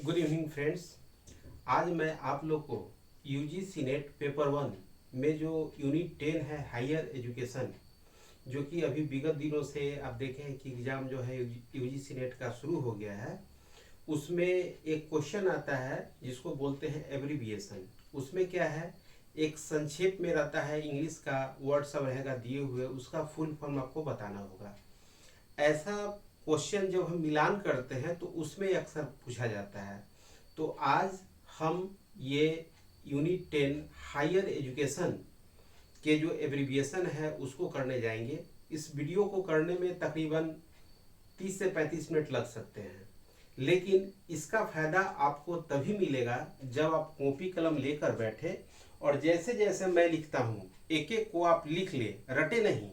Good evening friends. आज मैं आप लोग को यूजीसी नेट पेपर 1 में जो यूनिट 10 है हायर एजुकेशन, जो कि अभी विगत दिनों से आप देखें हैं कि एग्ज़ाम जो है यूजीसी नेट का शुरू हो गया है। उसमें एक क्वेश्चन आता है जिसको बोलते हैं एब्रीविएशन। उसमें क्या है, एक संक्षेप में रहता है, इंग्लिश का वर्ड सब रहेगा दिए हुए, उसका फुल फॉर्म आपको बताना होगा। ऐसा क्वेश्चन जब हम मिलान करते हैं तो उसमें अक्सर पूछा जाता है। तो आज हम ये यूनिट 10 हायर एजुकेशन के जो एब्रीविएशन है उसको करने जाएंगे। इस वीडियो को करने में तकरीबन 30 से 35 मिनट लग सकते हैं, लेकिन इसका फ़ायदा आपको तभी मिलेगा जब आप कॉपी कलम लेकर बैठे और जैसे जैसे मैं लिखता हूँ एक एक को आप लिख ले, रटे नहीं।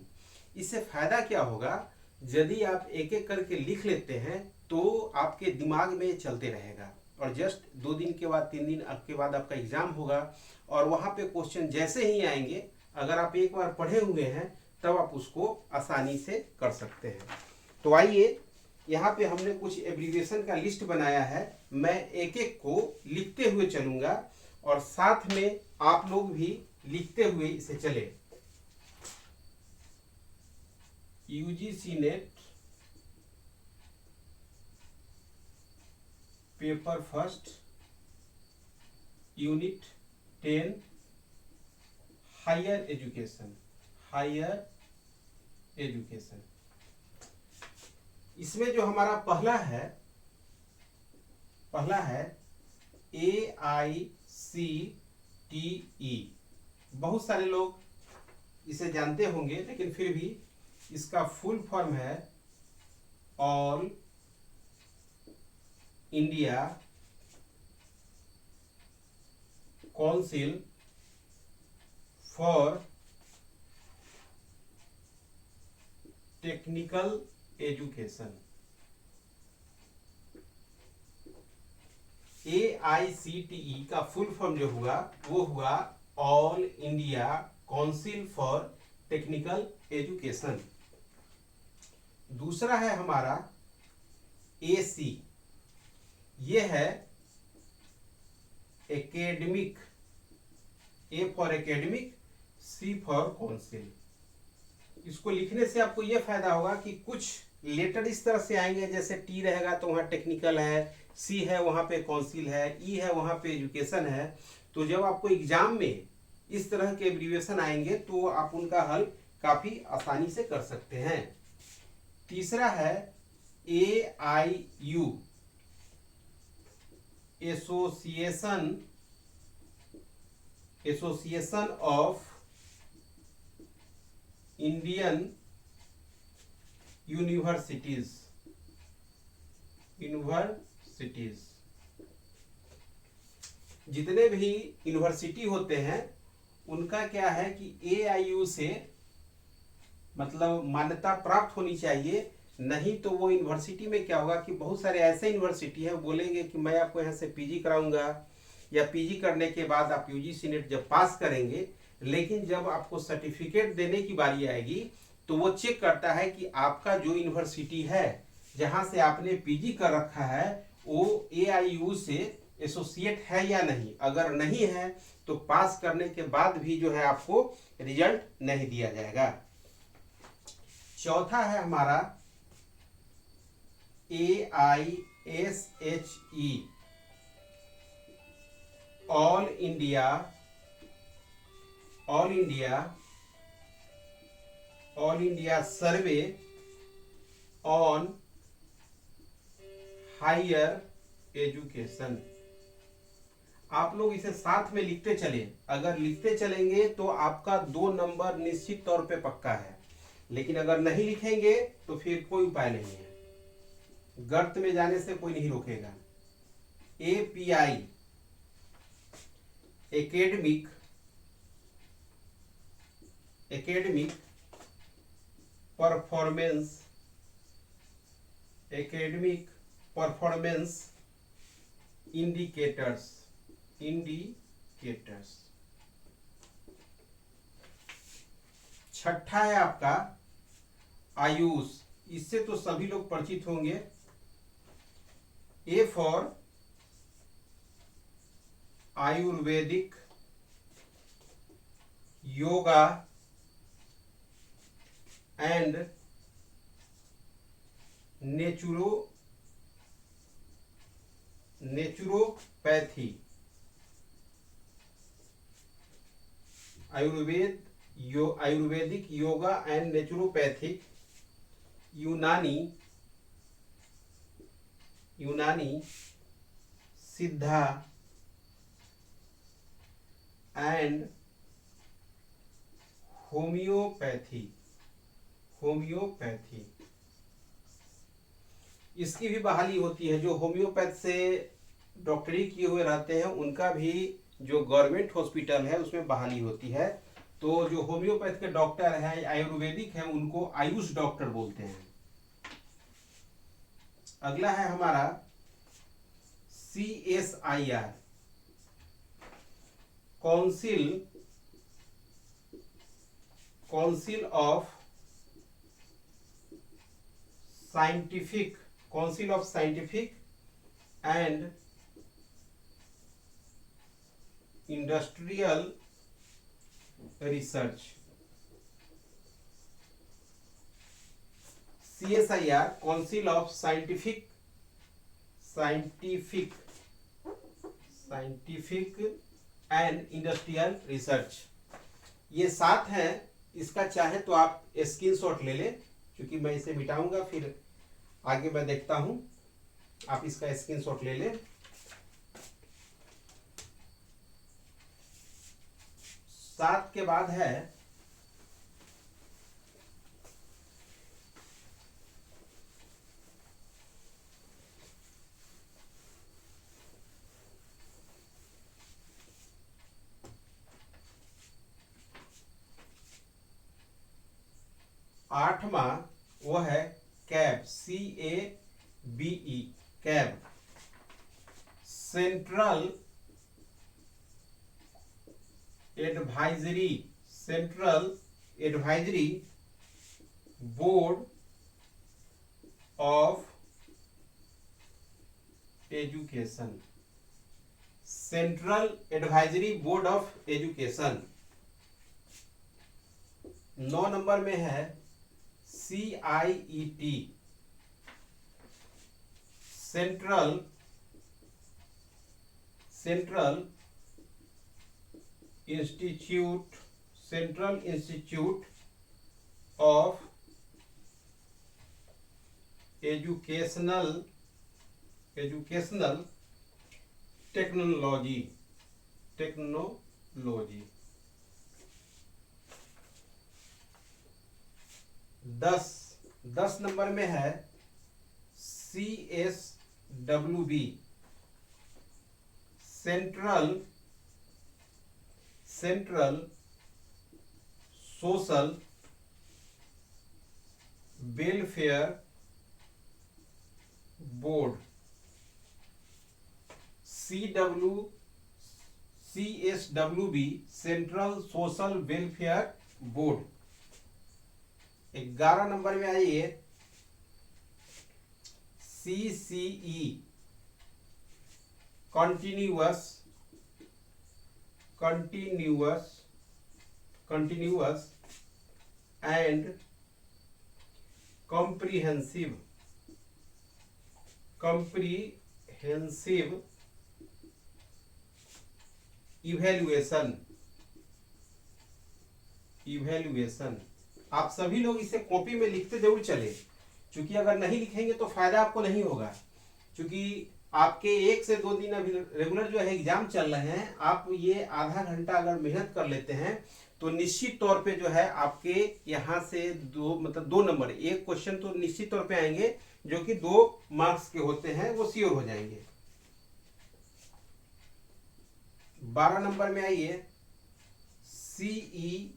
इससे फ़ायदा क्या होगा, यदि आप एक एक करके लिख लेते हैं तो आपके दिमाग में चलते रहेगा और जस्ट 2 दिन के बाद 3 दिन के बाद आपका एग्ज़ाम होगा और वहाँ पे क्वेश्चन जैसे ही आएंगे, अगर आप एक बार पढ़े हुए हैं तब आप उसको आसानी से कर सकते हैं। तो आइए, यहाँ पे हमने कुछ एब्रीविएशन का लिस्ट बनाया है। मैं एक एक को लिखते हुए चलूँगा और साथ में आप लोग भी लिखते हुए इसे चले। UGC NET paper first unit 10 higher education. इसमें जो हमारा पहला है AICTE। बहुत सारे लोग इसे जानते होंगे, लेकिन फिर भी इसका फुल फॉर्म है all India council for technical education. AICTE का फुल फॉर्म जो हुआ वो हुआ all India council for technical education. दूसरा है हमारा AC। ये है academic, A for academic, C for council. इसको लिखने से आपको यह फायदा होगा कि कुछ लेटर इस तरह से आएंगे, जैसे T रहेगा तो वहाँ टेक्निकल है, C है वहाँ पे काउंसिल है, E है वहाँ पे एजुकेशन है। तो जब आपको एग्जाम में इस तरह के एब्रीविएशन आएंगे तो आप उनका हल काफ़ी आसानी से कर सकते हैं। तीसरा है AIU, association of Indian universities. जितने भी यूनिवर्सिटी होते हैं उनका क्या है कि AIU से मतलब मान्यता प्राप्त होनी चाहिए। नहीं तो वो यूनिवर्सिटी में क्या होगा कि बहुत सारे ऐसे यूनिवर्सिटी है बोलेंगे कि मैं आपको यहाँ से PG कराऊंगा, या PG करने के बाद आप यूजीसी नेट जब पास करेंगे, लेकिन जब आपको सर्टिफिकेट देने की बारी आएगी तो वो चेक करता है कि आपका जो यूनिवर्सिटी है जहाँ से आपने PG कर रखा है वो AIU से एसोसिएट है या नहीं। अगर नहीं है तो पास करने के बाद भी जो है आपको रिजल्ट नहीं दिया जाएगा। चौथा है हमारा AISHE, all India survey on higher education. आप लोग इसे साथ में लिखते चले, अगर लिखते चलेंगे तो आपका 2 नंबर निश्चित तौर पे पक्का है, लेकिन अगर नहीं लिखेंगे तो फिर कोई उपाय नहीं है, गर्त में जाने से कोई नहीं रोकेगा। API, academic performance indicators. छठा है आपका आयुष। इससे तो सभी लोग परिचित होंगे। A for Ayurvedic yoga and naturopathy. Ayurvedic yoga and naturopathic, यूनानी सिद्धा एंड होम्योपैथी। इसकी भी बहाली होती है। जो होम्योपैथ से डॉक्टरी किए हुए रहते हैं उनका भी जो गवर्नमेंट हॉस्पिटल है उसमें बहाली होती है। तो जो होम्योपैथ के डॉक्टर हैं, आयुर्वेदिक है, उनको आयुष डॉक्टर बोलते हैं। अगला है हमारा CSIR, council of scientific and industrial research. CSIR, council of scientific and industrial research. ये 7 है। इसका चाहे तो आप स्क्रीनशॉट ले लें, क्योंकि मैं इसे मिटाऊंगा फिर आगे मैं देखता हूं। आप इसका स्क्रीनशॉट ले लें। 7 के बाद है आठवां, वो है cab, CABE, cab, central advisory board of education. Central advisory board of education. 9 number में है CIET, central institute of educational technology. 10 number में है CSWB, central social welfare board. CSWB, central social welfare board. 11 number में आइए CCE, continuous and comprehensive evaluation. आप सभी लोग इसे कॉपी में लिखते जरूर चले, क्योंकि अगर नहीं लिखेंगे तो फायदा आपको नहीं होगा। क्योंकि आपके 1 से 2 दिन अभी रेगुलर जो है एग्जाम चल रहे हैं, आप ये आधा घंटा अगर मेहनत कर लेते हैं तो निश्चित तौर पे जो है आपके यहाँ से 2 नंबर, एक क्वेश्चन तो निश्चित तौर पे आएंगे जो कि 2 मार्क्स के होते हैं, वो श्योर हो जाएंगे। 12 नंबर में आइए CEHE,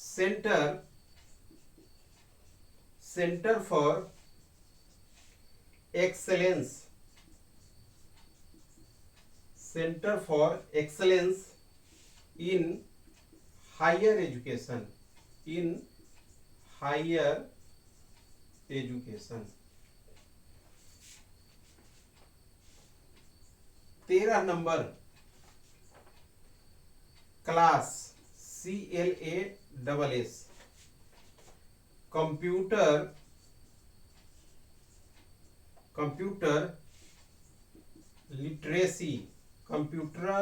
centre for excellence in higher education. 13 number class, CLASS, computer literacy, computer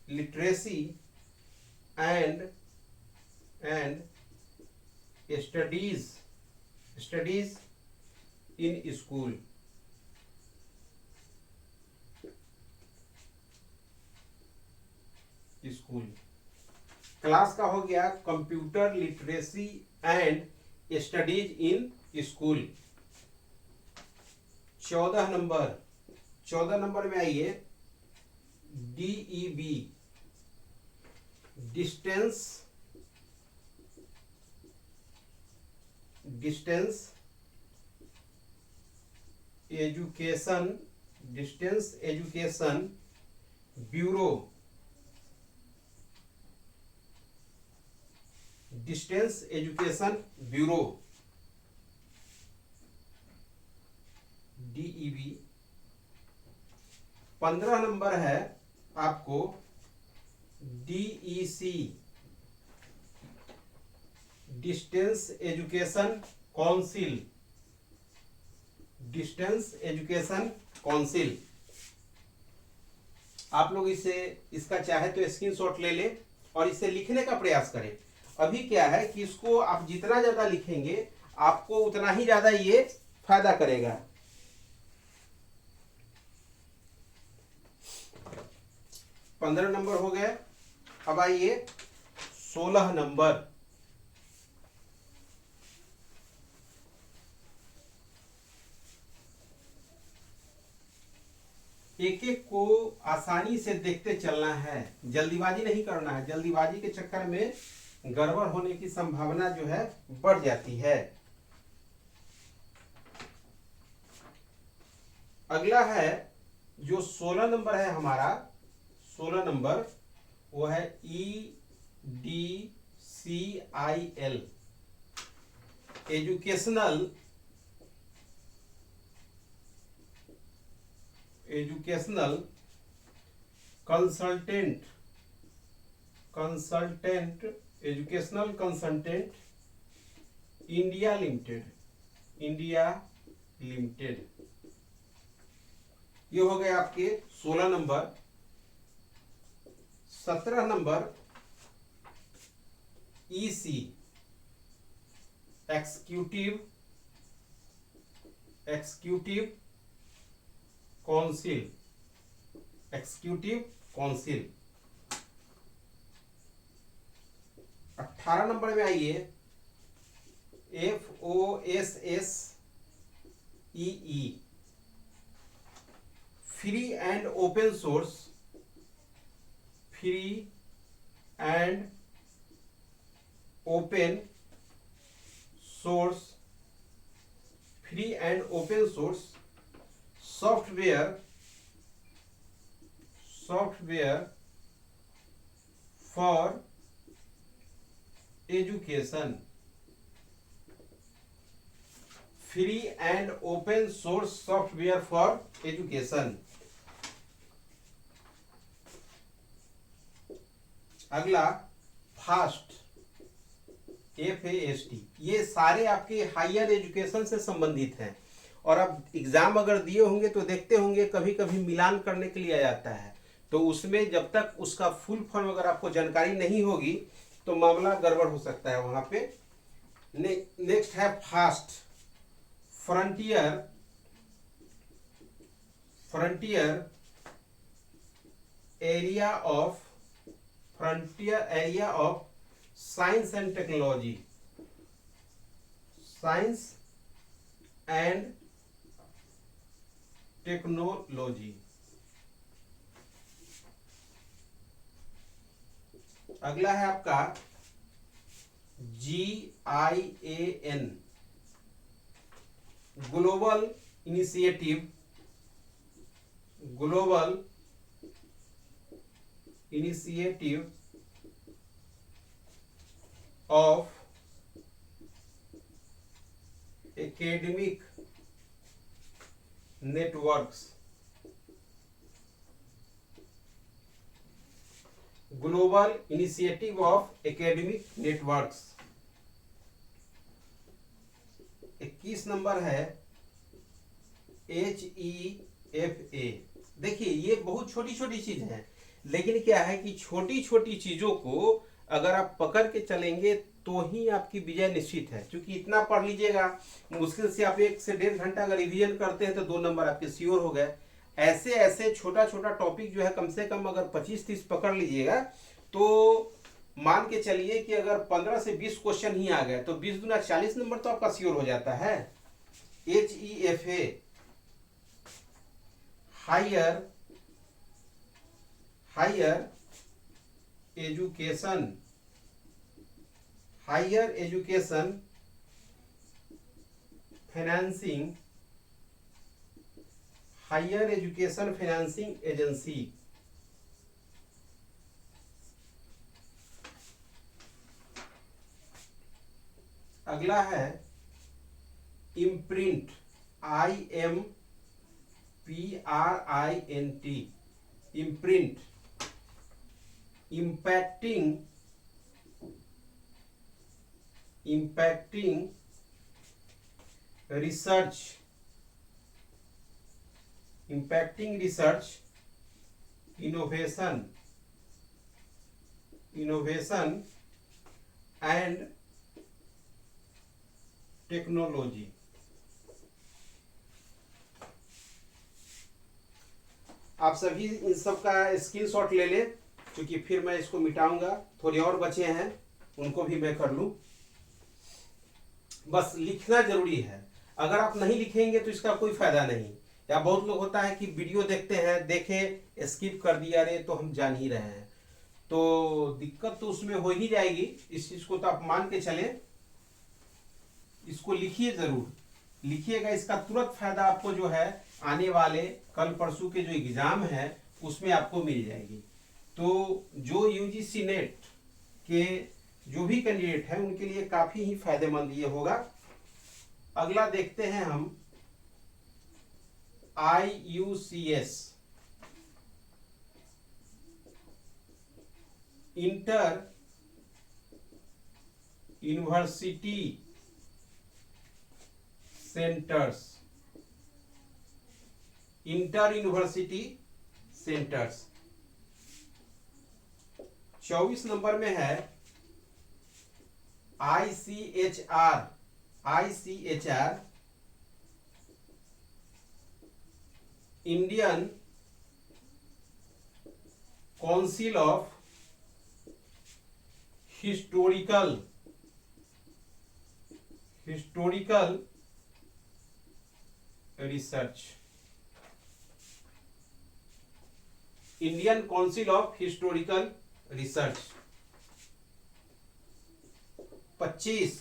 literacy and studies in school. Class का हो गया computer literacy and studies in school. 14 number में आइए, DEB, distance education bureau, distance education bureau, DEB। 15 number है आपको DEC, distance education council, distance education council. आप लोग इसका चाहे तो स्क्रीनशॉट ले ले और इसे लिखने का प्रयास करें। अभी क्या है कि इसको आप जितना ज्यादा लिखेंगे आपको उतना ही ज्यादा ये फायदा करेगा। 15 नंबर हो गए। अब आइए 16 नंबर, एक एक को आसानी से देखते चलना है, जल्दीबाजी नहीं करना है। जल्दीबाजी के चक्कर में गड़बड़ होने की संभावना जो है बढ़ जाती है। अगला है जो 16 नंबर है हमारा, 16 नंबर वो है EDCIL, educational consultant educational consultant India limited. ये हो गए आपके 16 number. 17 number EC, executive council. 18 number में आइए, FOSSEE, free and open source software for education, free and open source software for education. अगला फास्ट, FAST, ये सारे आपके हायर एजुकेशन से संबंधित हैं। और अब एग्जाम अगर दिए होंगे तो देखते होंगे कभी कभी मिलान करने के लिए आ जाता है, तो उसमें जब तक उसका फुल फॉर्म अगर आपको जानकारी नहीं होगी तो मामला गड़बड़ हो सकता है वहां पे। नेक्स्ट है fast, frontier area of science and technology, अगला है आपका GIAN, global initiative of academic networks global initiative of academic networks. 21 number है HEFA। देखिए ये बहुत छोटी छोटी चीजें हैं, लेकिन क्या है कि छोटी छोटी चीजों को अगर आप पकड़ के चलेंगे तो ही आपकी विजय निश्चित है। क्योंकि इतना पढ़ लीजिएगा, मुश्किल से आप 1 से 1.5 घंटा अगर रिवीजन करते हैं तो 2 नंबर आपके श्योर हो गए। ऐसे ऐसे छोटा छोटा टॉपिक जो है कम से कम अगर 25-30 पकड़ लीजिएगा तो मान के चलिए कि अगर 15 से 20 क्वेश्चन ही आ गए तो 20 गुना 40 नंबर तो आपका श्योर हो जाता है। HEFA higher education financing agency. अगला है imprint, IMPRINT, imprint, impacting research, innovation and technology। आप सभी इन सब का स्क्रीनशॉट ले लें, क्योंकि फिर मैं इसको मिटाऊंगा। थोड़े और बचे हैं उनको भी मैं कर लूं। बस लिखना जरूरी है, अगर आप नहीं लिखेंगे तो इसका कोई फायदा नहीं। या बहुत लोग होता है कि वीडियो देखते हैं, देखे स्किप कर दिया, अरे तो हम जान ही रहे हैं, तो दिक्कत तो उसमें हो ही जाएगी। इस चीज को तो आप मान के चले, इसको लिखिए, जरूर लिखिएगा। इसका तुरंत फायदा आपको जो है आने वाले कल परसों के जो एग्जाम है उसमें आपको मिल जाएगी। तो जो यूजीसी नेट के जो भी कैंडिडेट हैं उनके लिए काफी ही फायदेमंद ये होगा। अगला देखते हैं हम IUCS, inter university centres, 24 number में है ICHR, Indian council of historical research, Indian council of historical research. 25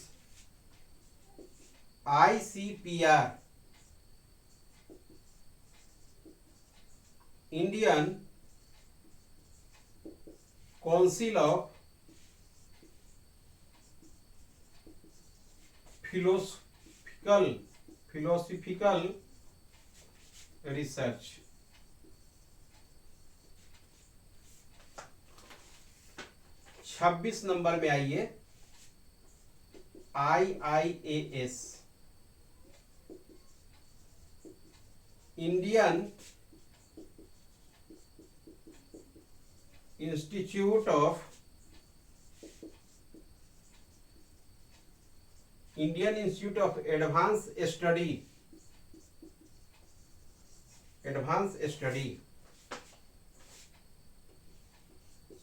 ICPR, Indian council of philosophical research. 26 number में आइए IIAS, Indian institute of advance study.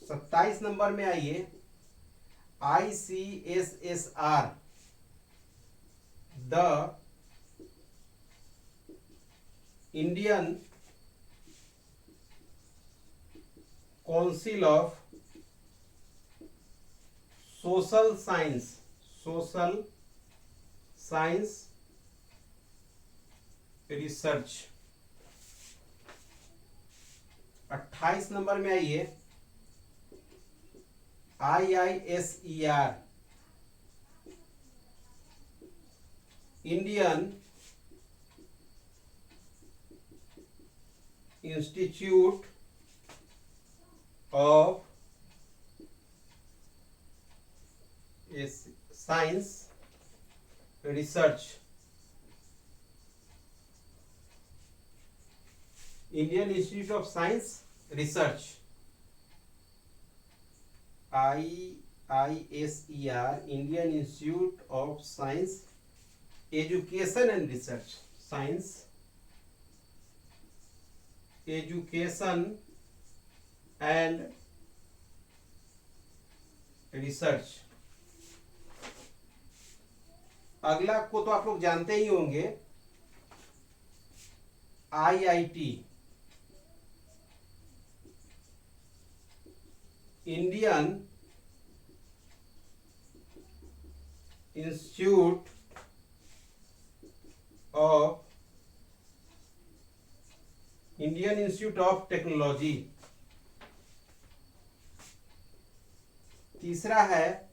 27 number में आइए ICSSR, the Indian council of social science research. 28 number में आइए IISER, Indian institute of science research, Indian institute of science research, IISER, Indian institute of science education and research, science education and research. अगला को तो आप लोग जानते ही होंगे, IIT, Indian institute of technology. तीसरा है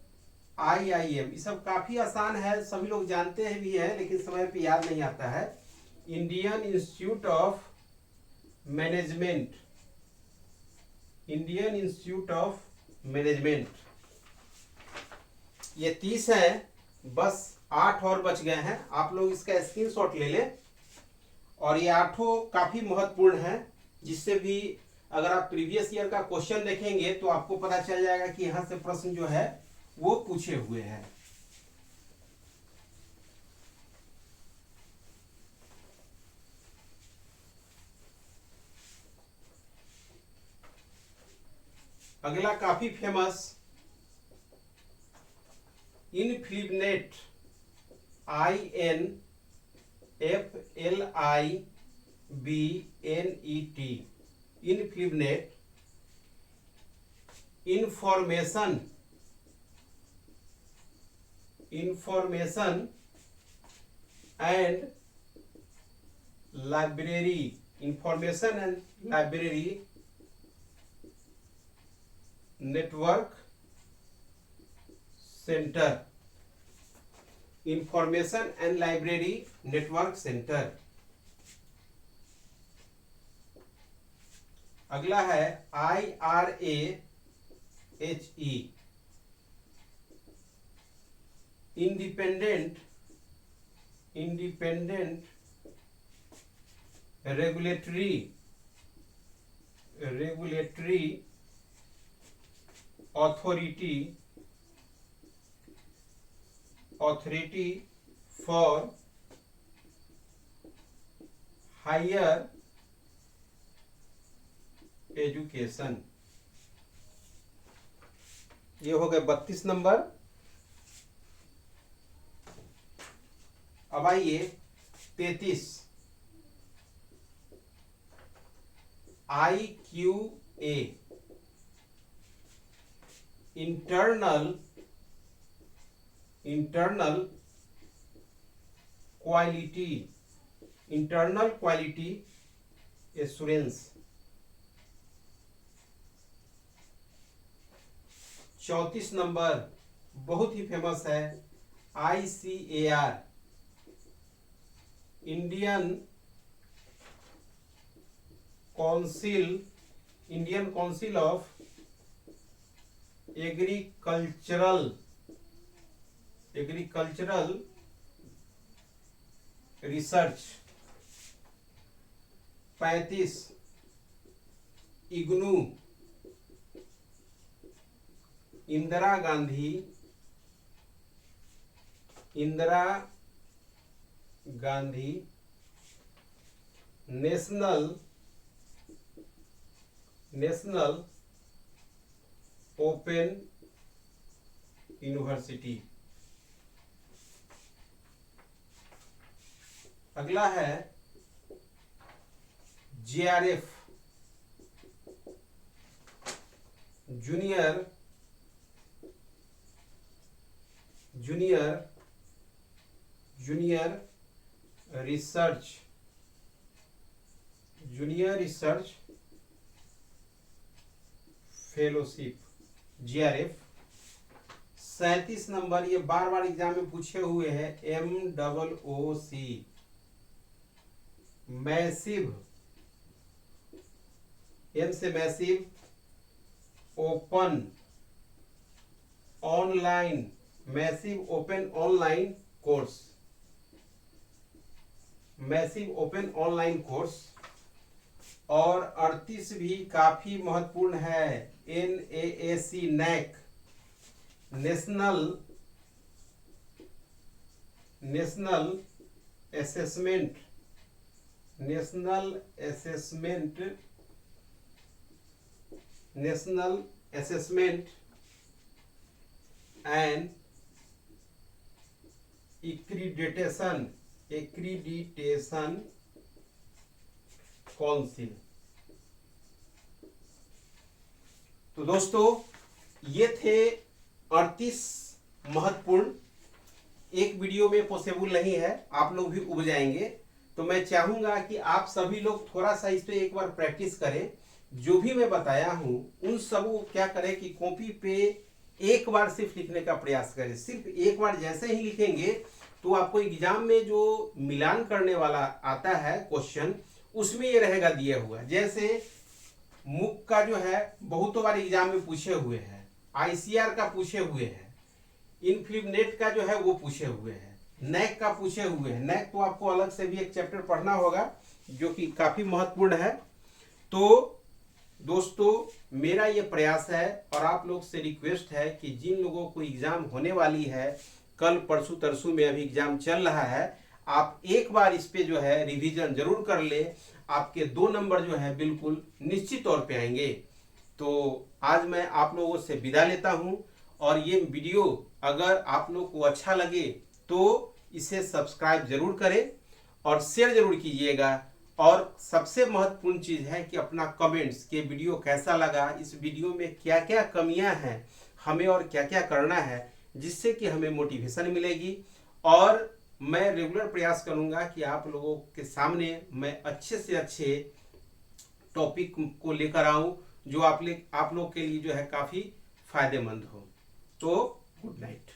IIM, ये सब काफी आसान है, सभी लोग जानते हैं भी है, लेकिन समय पे याद नहीं आता है। Indian institute of management, Indian institute of management. ये 30 है, बस 8 और बच गए हैं। आप लोग इसका स्क्रीनशॉट ले लें, और ये 8 काफी महत्वपूर्ण है, जिससे भी अगर आप प्रीवियस ईयर का क्वेश्चन देखेंगे तो आपको पता चल जाएगा कि यहां से प्रश्न जो है वो पूछे हुए हैं। अगला काफी famous INFLIBNET, INFLIBNET, INFLIBNET information and library, information and library network centre, information and library network centre. अगला है IRAHE, independent regulatory authority for higher education. ये हो गए 32 नंबर। अब आइए 33, IQA, internal quality assurance. 34 number बहुत ही फेमस है, ICAR, Indian council of agricultural research. 35 IGNOU, Indira Gandhi national open university. अगला है JRF, junior research fellowship, JRF। 37 number, ये बार बार एग्जाम में पूछे हुए हैं, MOOC, मैसिव, M से massive, open online massive open online course, massive open online course. और 38 भी काफी महत्वपूर्ण है, NAAC NAAC, national assessment, national assessment and accreditation council. तो दोस्तों ये थे 38 महत्वपूर्ण, एक वीडियो में पॉसिबल नहीं है, आप लोग भी उब जाएंगे। तो मैं चाहूंगा कि आप सभी लोग थोड़ा सा इस पे एक बार प्रैक्टिस करें। जो भी मैं बताया हूं उन सब को क्या करें कि कॉपी पे एक बार सिर्फ लिखने का प्रयास करें। सिर्फ एक बार जैसे ही लिखेंगे तो आपको एग्जाम में जो मिलान करने वाला आता है क्वेश्चन, उसमें ये रहेगा दिया हुआ। जैसे मुक का जो है बहुतों बार एग्जाम में पूछे हुए हैं, ICR का पूछे हुए हैं, इनफिनिट का जो है वो पूछे हुए हैं, नैक का पूछे हुए हैं। नैक तो आपको अलग से भी एक चैप्टर पढ़ना होगा जो कि काफी महत्वपूर्ण है। तो दोस्तों मेरा ये प्रयास है और आप लोग से रिक्वेस्ट है कि जिन लोगों को एग्जाम होने वाली है, कल परसों तरसों में अभी एग्जाम चल रहा है, आप एक बार इस पे जो है रिवीजन जरूर कर ले। आपके 2 नंबर जो है बिल्कुल निश्चित तौर पे आएंगे। तो आज मैं आप लोगों से विदा लेता हूं, और ये वीडियो अगर आप लोग को अच्छा लगे तो इसे सब्सक्राइब जरूर करें और शेयर जरूर कीजिएगा। और सबसे महत्वपूर्ण चीज है कि अपना कमेंट्स कि वीडियो कैसा लगा, इस वीडियो में क्या क्या कमियां हैं हमें और क्या क्या करना है, जिससे कि हमें मोटिवेशन मिलेगी। और मैं रेगुलर प्रयास करूंगा कि आप लोगों के सामने मैं अच्छे से अच्छे टॉपिक को लेकर आऊं जो आप लोग के लिए जो है काफी फायदेमंद हो। तो गुड नाइट।